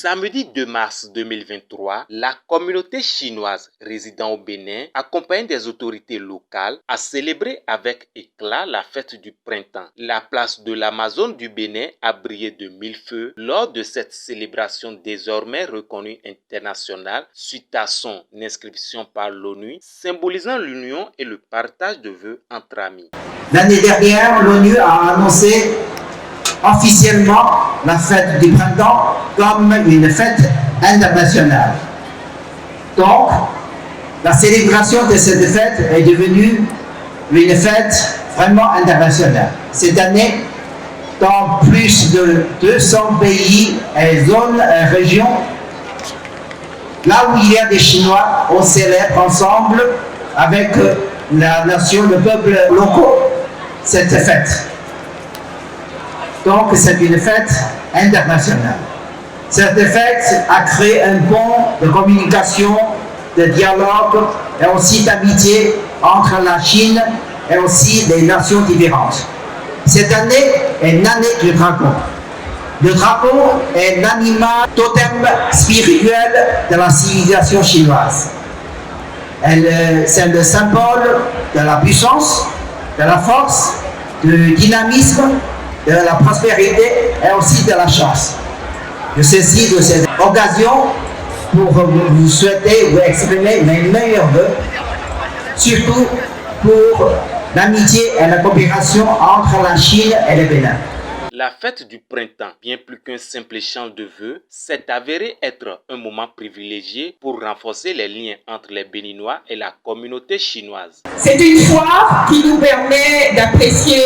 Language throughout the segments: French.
samedi 2 mars 2023, la communauté chinoise résidant au Bénin, accompagnée des autorités locales, a célébré avec éclat la fête du printemps. La place de l'Amazone du Bénin a brillé de mille feux lors de cette célébration désormais reconnue internationale suite à son inscription par l'ONU, symbolisant l'union et le partage de vœux entre amis. L'année dernière, l'ONU a annoncé officiellement la fête du printemps comme une fête internationale. Donc, la célébration de cette fête est devenue une fête vraiment internationale. Cette année, dans plus de 200 pays et zones et régions, là où il y a des Chinois, on célèbre ensemble avec la nation, le peuple locaux, cette fête. Donc, c'est une fête internationale. Cette fête a créé un pont de communication, de dialogue et aussi d'amitié entre la Chine et aussi les nations différentes. Cette année est l'année du dragon. Le dragon est l'animal totem spirituel de la civilisation chinoise. C'est le symbole de la puissance, de la force, du dynamisme, de la prospérité et aussi de la chance. Je saisis de cette occasion pour vous souhaiter, vous exprimer mes meilleurs vœux, surtout pour l'amitié et la coopération entre la Chine et le Bénin. La fête du printemps, bien plus qu'un simple échange de vœux, s'est avérée être un moment privilégié pour renforcer les liens entre les Béninois et la communauté chinoise. C'est une foire qui nous permet d'apprécier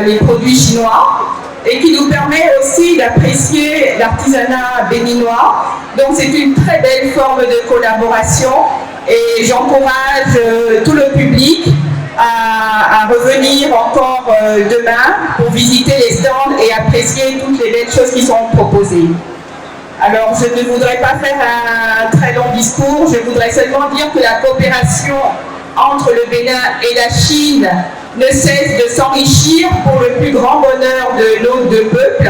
les produits chinois et qui nous permet aussi d'apprécier l'artisanat béninois. Donc c'est une très belle forme de collaboration et j'encourage tout le public à revenir encore demain pour visiter les stands et apprécier toutes les belles choses qui sont proposées. Alors je ne voudrais pas faire un très long discours, je voudrais seulement dire que la coopération entre le Bénin et la Chine ne cesse de s'enrichir pour le plus grand bonheur de nos deux peuples.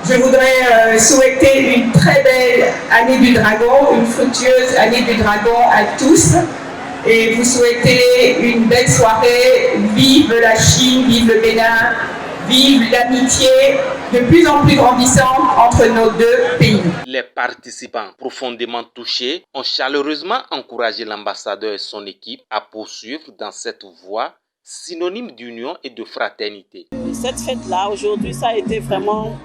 Je voudrais souhaiter une très belle année du dragon, une fructueuse année du dragon à tous. Et vous souhaitez une belle soirée. Vive la Chine, vive le Bénin, vive l'amitié de plus en plus grandissante entre nos deux pays. Les participants profondément touchés ont chaleureusement encouragé l'ambassadeur et son équipe à poursuivre dans cette voie synonyme d'union et de fraternité. Cette fête-là, aujourd'hui, ça a été vraiment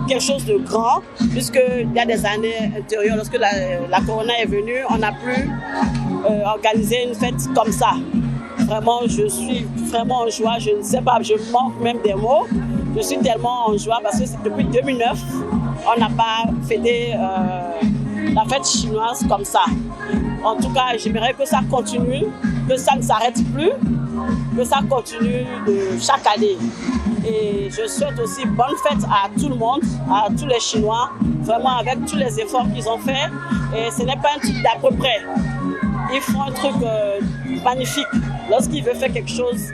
quelque chose de grand, puisqu'il y a des années antérieures, lorsque la Corona est venue, on n'a plus organisé une fête comme ça. Vraiment, je suis vraiment en joie, je ne sais pas, je manque même des mots. Je suis tellement en joie parce que depuis 2009, on n'a pas fêté la fête chinoise comme ça. En tout cas, j'aimerais que ça continue, que ça ne s'arrête plus, que ça continue de chaque année. Et je souhaite aussi bonne fête à tout le monde, à tous les Chinois, vraiment avec tous les efforts qu'ils ont faits. Et ce n'est pas un truc d'à peu près. Ils font un truc magnifique. Lorsqu'ils veulent faire quelque chose,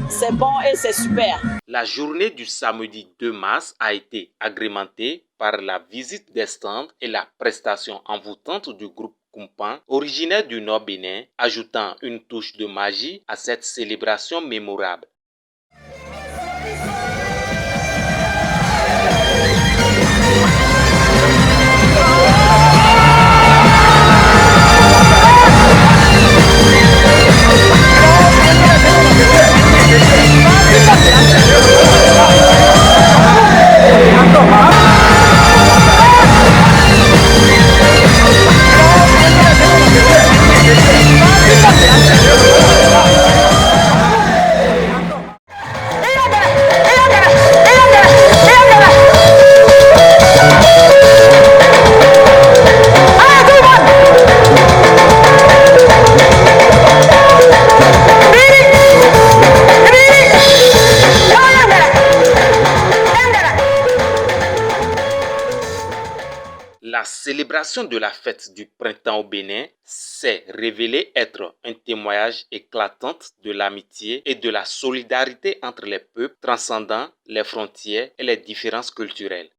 c'est bon et c'est super. La journée du samedi 2 mars a été agrémentée par la visite des stands et la prestation envoûtante du groupe Kumpan, originaire du Nord Bénin, ajoutant une touche de magie à cette célébration mémorable. La célébration de la fête du printemps au Bénin s'est révélée être un témoignage éclatant de l'amitié et de la solidarité entre les peuples, transcendant les frontières et les différences culturelles.